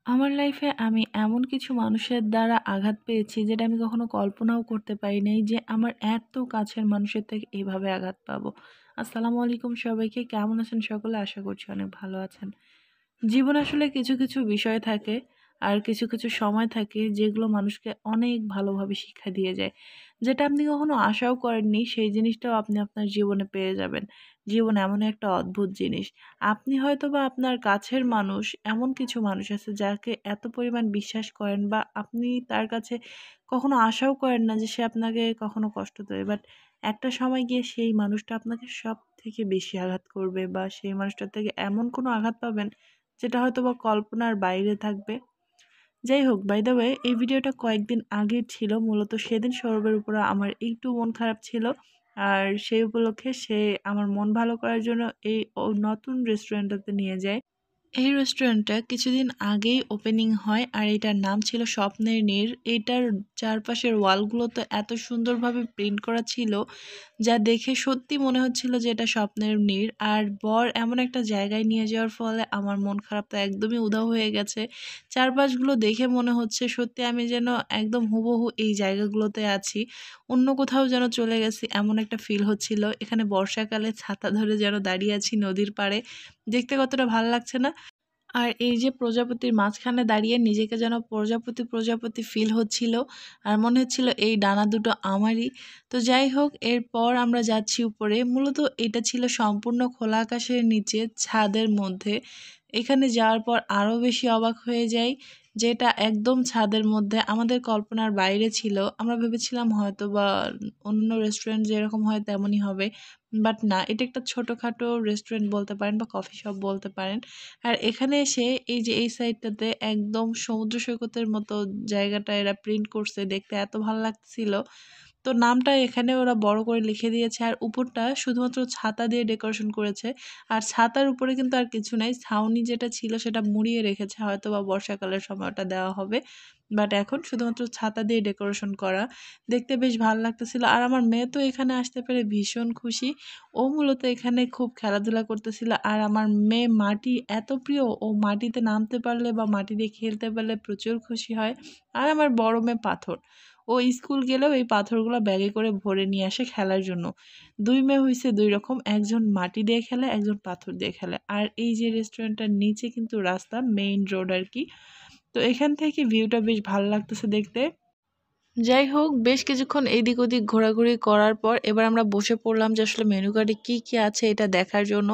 আমার লাইফে আমি এমন কিছু মানুষের দ্বারা আঘাত পেয়েছি যেটা আমি কখনো কল্পনাও করতে পারি নাই যে আমার এত কাছের মানুষের থেকে এইভাবে আঘাত পাবো। আসসালামু আলাইকুম সবাইকে, কেমন আছেন সকলে? আশা করছি অনেক ভালো আছেন। জীবন আসলে কিছু কিছু বিষয় থাকে আর কিছু কিছু সময় থাকে যেগুলো মানুষকে অনেক ভালোভাবে শিক্ষা দিয়ে যায়। যেটা আপনি কখনো আশাও করেননি সেই জিনিসটাও আপনি আপনার জীবনে পেয়ে যাবেন। জীবন এমন একটা অদ্ভুত জিনিস। আপনি হয়তোবা আপনার কাছের মানুষ, এমন কিছু মানুষ আছে যাকে এত পরিমাণ বিশ্বাস করেন বা আপনি তার কাছে কখনো আশাও করেন না যে সে আপনাকে কখনো কষ্ট দেবে। বাট একটা সময় গিয়ে সেই মানুষটা আপনাকে সবথেকে বেশি আঘাত করবে বা সেই মানুষটার থেকে এমন কোনো আঘাত পাবেন যেটা হয়তোবা কল্পনার বাইরে থাকবে। যাই হোক, বাই দ্য ওয়ে, এই ভিডিওটা কয়েকদিন আগের ছিল। মূলত সেদিন সৌরভের উপরে আমার একটু মন খারাপ ছিল। আর সেই উপলক্ষে সে আমার মন ভালো করার জন্য এই নতুন রেস্টুরেন্টটাতে নিয়ে যায়। এই রেস্টুরেন্টটা কিছুদিন আগেই ওপেনিং হয় আর এটার নাম ছিল স্বপ্নের নীড়। এটার চারপাশের ওয়ালগুলোতে এত সুন্দরভাবে প্রিন্ট করা ছিল যা দেখে সত্যি মনে হচ্ছিল যে এটা স্বপ্নের নীড়। আর বর এমন একটা জায়গায় নিয়ে যাওয়ার ফলে আমার মন খারাপটা একদমই উধাও হয়ে গেছে। চারপাশগুলো দেখে মনে হচ্ছে সত্যি আমি যেন একদম হুবহু এই জায়গাগুলোতে আছি, অন্য কোথাও যেন চলে গেছি এমন একটা ফিল হচ্ছিল। এখানে বর্ষাকালে ছাতা ধরে যেন দাঁড়িয়ে আছি নদীর পাড়ে। দেখতে কতটা ভাল লাগছে না? আর এই যে প্রজাপতির মাঝখানে দাঁড়িয়ে নিজেকে যেন প্রজাপতি প্রজাপতি ফিল হচ্ছিল আর মনে হচ্ছিল এই ডানা দুটো আমারই। তো যাই হোক, এরপর আমরা যাচ্ছি উপরে। মূলত এটা ছিল সম্পূর্ণ খোলা আকাশের নিচে ছাদের মধ্যে। এখানে যাওয়ার পর আরও বেশি অবাক হয়ে যাই, যেটা একদম ছাদের মধ্যে আমাদের কল্পনার বাইরে ছিল। আমরা ভেবেছিলাম হয়তো বা অন্য রেস্টুরেন্ট যেরকম হয় তেমনই হবে, বাট না, এটা একটা ছোটোখাটো রেস্টুরেন্ট বলতে পারেন বা কফি শপ বলতে পারেন। আর এখানে এসে এই যে এই সাইডটাতে একদম সমুদ্র সৈকতের মতো জায়গাটা এরা প্রিন্ট করছে, দেখতে এত ভালো লাগছিল। তো নামটা এখানে ওরা বড় করে লিখে দিয়েছে আর উপরটা শুধুমাত্র ছাতা দিয়ে ডেকোরেশন করেছে। আর ছাতার উপরে কিন্তু আর কিছু নাই, ছাউনি যেটা ছিল সেটা মুড়িয়ে রেখেছে, হয়তো বা বর্ষাকালের সময় ওটা দেওয়া হবে। বাট এখন শুধুমাত্র ছাতা দিয়ে ডেকোরেশন করা, দেখতে বেশ ভালো লাগতেছিল। আর আমার মেয়ে তো এখানে আসতে পেরে ভীষণ খুশি। ও মূলত এখানে খুব খেলাধুলা করতেছিল। আর আমার মেয়ে মাটি এত প্রিয়, ও মাটিতে নামতে পারলে বা মাটি দিয়ে খেলতে পারলে প্রচুর খুশি হয়। আর আমার বড় মেয়ে পাথর, ও স্কুল গেলেও এই পাথরগুলো ব্যাগে করে ভরে নিয়ে আসে খেলার জন্য। দুই মেয়ে হইছে দুই রকম, একজন মাটি দিয়ে খেলে, একজন পাথর দিয়ে খেলে। আর এই যে রেস্টুরেন্টটার নিচে কিন্তু রাস্তা, মেইন রোড আর কি। তো এখান থেকে ভিউটা বেশ ভালো লাগতেছে দেখতে। যাই হোক, বেশ কিছুক্ষণ এদিক ওদিক ঘোরাঘুরি করার পর এবার আমরা বসে পড়লাম যে আসলে মেনু কার্ডে কী কী আছে এটা দেখার জন্য।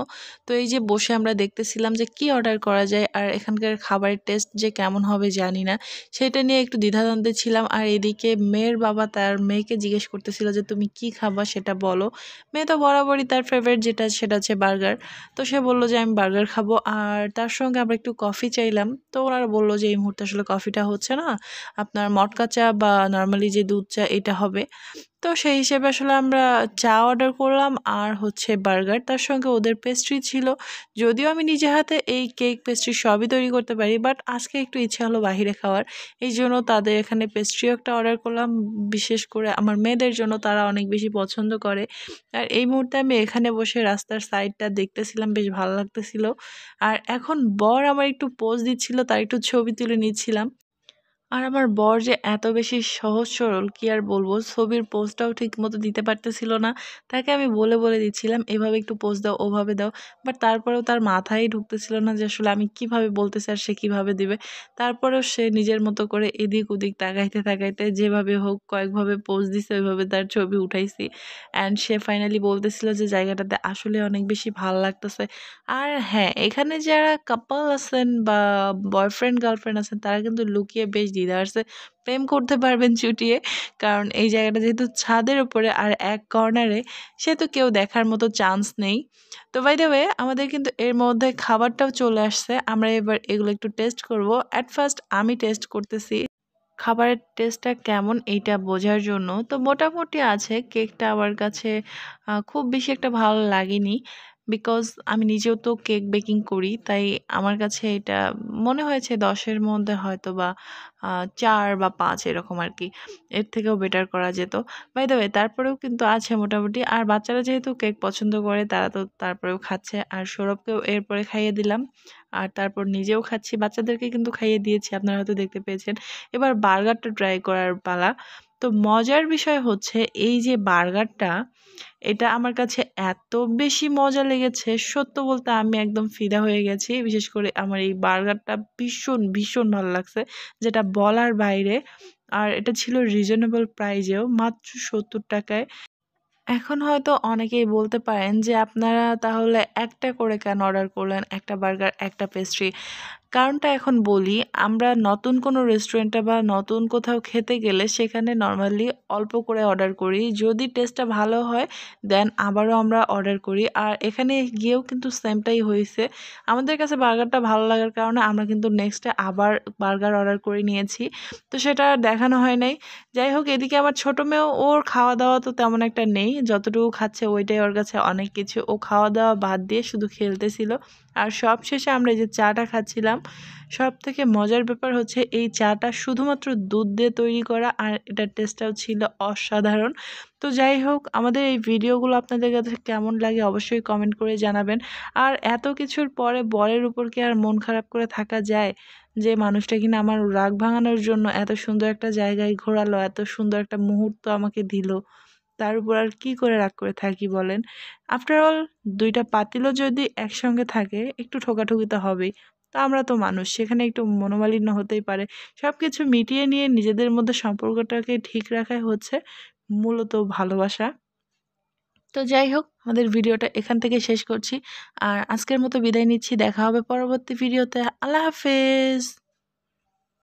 তো এই যে বসে আমরা দেখতেছিলাম যে কি অর্ডার করা যায় আর এখানকার খাবারের টেস্ট যে কেমন হবে জানি না, সেটা নিয়ে একটু দ্বিধাদ্বন্দ্বে ছিলাম। আর এদিকে মেয়ের বাবা তার মেয়েকে জিজ্ঞেস করতেছিল যে তুমি কি খাবা সেটা বলো। মেয়ে তো বরাবরই তার ফেভারিট যেটা সেটা হচ্ছে বার্গার। তো সে বললো যে আমি বার্গার খাবো আর তার সঙ্গে আমরা একটু কফি চাইলাম। তো ওনারা বললো যে এই মুহূর্তে আসলে কফিটা হচ্ছে না, আপনার মটকা চা বা নরমালি যে দুধ চা এটা হবে। তো সেই হিসেবে আসলে আমরা চা অর্ডার করলাম আর হচ্ছে বার্গার, তার সঙ্গে ওদের পেস্ট্রি ছিল। যদিও আমি নিজে হাতে এই কেক পেস্ট্রি সবই তৈরি করতে পারি, বাট আজকে একটু ইচ্ছা হলো বাহিরে খাওয়ার, এই জন্য তাদের এখানে পেস্ট্রিও একটা অর্ডার করলাম। বিশেষ করে আমার মেয়েদের জন্য, তারা অনেক বেশি পছন্দ করে। আর এই মুহূর্তে আমি এখানে বসে রাস্তার সাইডটা দেখতেছিলাম, বেশ ভালো লাগতেছিল। আর এখন বর আমার একটু পোজ দিচ্ছিল, তার একটু ছবি তুলে নিচ্ছিলাম। আর আমার বর যে এত বেশি সহজ সরল কি আর বলবো, ছবির পোজটাও ঠিক মতো দিতে পারতেছিল না। তাকে আমি বলে বলে দিচ্ছিলাম এভাবে একটু পোজ দাও, ওভাবে দাও। বাট তারপরেও তার মাথায় ঢুকতেছিল না যে আসলে আমি কিভাবে বলতেছি আর সে কিভাবে দিবে। তারপরেও সে নিজের মতো করে এদিক ওদিক তাকাইতে তাকাইতে যেভাবে হোক কয়েকভাবে পোজ দিছে, ওইভাবে তার ছবি উঠাইছি। অ্যান্ড সে ফাইনালি বলতেছিল যে জায়গাটাতে আসলে অনেক বেশি ভাল লাগতেছে। আর হ্যাঁ, এখানে যারা কাপল আছেন বা বয়ফ্রেন্ড গার্লফ্রেন্ড আছেন তারা কিন্তু লুকিয়ে বেশ দ্বিধাদ্বন্দ্বে প্রেম করতে পারবেন চুটিয়ে। কারণ এই জায়গাটা যেহেতু ছাদের উপরে আর এক কর্নারে, সেহেতু কেউ দেখার মতো চান্স নেই। তো বাই দ্য ওয়ে, আমাদের কিন্তু এর মধ্যে খাবারটাও চলে আসছে। আমরা এবার এগুলো একটু টেস্ট করব। অ্যাট ফার্স্ট আমি টেস্ট করতেছি খাবারের টেস্টটা কেমন এইটা বোঝার জন্য। তো মোটামুটি আছে, কেকটা আমার কাছে খুব বেশি একটা ভালো লাগেনি। বিকজ আমি নিজেও তো কেক বেকিং করি, তাই আমার কাছে এটা মনে হয়েছে 10-এর মধ্যে হয়তো বা 4 বা 5 এরকম আর কি। এর থেকেও বেটার করা যেত। বাই দ্য ওয়ে তারপরেও কিন্তু আছে মোটামুটি। আর বাচ্চারা যেহেতু কেক পছন্দ করে তারা তো তারপরেও খাচ্ছে। আর সৌরভকেও এরপরে খাইয়ে দিলাম। আর তারপর নিজেও খাচ্ছি। বাচ্চাদেরকে কিন্তু খাইয়ে দিয়েছি, আপনারা হয়তো দেখতে পেয়েছেন। এবার বার্গারটা ট্রাই করার পালা। তো মজার বিষয় হচ্ছে এই যে বার্গারটা, এটা আমার কাছে এত বেশি মজা লেগেছে, সত্য বলতে আমি একদম ফিদা হয়ে গেছি। বিশেষ করে আমার এই বার্গারটা ভীষণ, ভীষণ ভালো লাগছে, যেটা বলার বাইরে। আর এটা ছিল রিজনেবল প্রাইজেও, মাত্র ৳৭০ য়। এখন হয়তো অনেকেই বলতে পারেন যে আপনারা তাহলে একটা করে কেন অর্ডার করলেন? একটা বার্গার, একটা পেস্ট্রি। কারণটা এখন বলি, আমরা নতুন কোনো রেস্টুরেন্টে বা নতুন কোথাও খেতে গেলে সেখানে নরমালি অল্প করে অর্ডার করি। যদি টেস্টটা ভালো হয় দেন আবারও আমরা অর্ডার করি। আর এখানে গিয়েও কিন্তু সেমটাই হইছে। আমাদের কাছে বার্গারটা ভালো লাগার কারণে আমরা কিন্তু নেক্সটে আবার বার্গার অর্ডার করে নিয়েছি। তো সেটা আর দেখানো হয় নাই। যাই হোক, এদিকে আমার ছোট মেয়েও, ওর খাওয়া-দাওয়া তো তেমন একটা নেই। যতটুকু খাচ্ছে ওইটাই ওর কাছে অনেক কিছু। ও খাওয়া-দাওয়া বাদ দিয়ে শুধু খেলতেছিল। আর সবশেষে আমরা এই যে চাটা খাচ্ছিলাম, সবথেকে মজার ব্যাপার হচ্ছে এই চাটা শুধুমাত্র দুধ দিয়ে তৈরি করা, আর এটার টেস্টটাও ছিল অসাধারণ। তো যাই হোক, আমাদের এই ভিডিওগুলো আপনাদের কাছে কেমন লাগে অবশ্যই কমেন্ট করে জানাবেন। আর এত কিছুর পরে বরের উপর কি আর মন খারাপ করে থাকা যায়? যে মানুষটা কিনা আমার রাগ ভাঙানোর জন্য এত সুন্দর একটা জায়গায় ঘোরালো, এত সুন্দর একটা মুহূর্ত আমাকে দিল। তার উপর আর কি করে রাগ করে থাকি বলেন? আফটার অল ২ টা পাতিলও যদি একসঙ্গে থাকে একটু ঠোকাঠুকি তো হবেই। তো আমরা তো মানুষ, সেখানে একটু মনোমালিন্য হতেই পারে। সবকিছু মিটিয়ে নিয়ে নিজেদের মধ্যে সম্পর্কটাকে ঠিক রাখাই হচ্ছে মূলত ভালোবাসা। তো যাই হোক, আমাদের ভিডিওটা এখান থেকে শেষ করছি। আর আজকের মতো বিদায় নিচ্ছি। দেখা হবে পরবর্তী ভিডিওতে। আল্লাহ হাফেজ।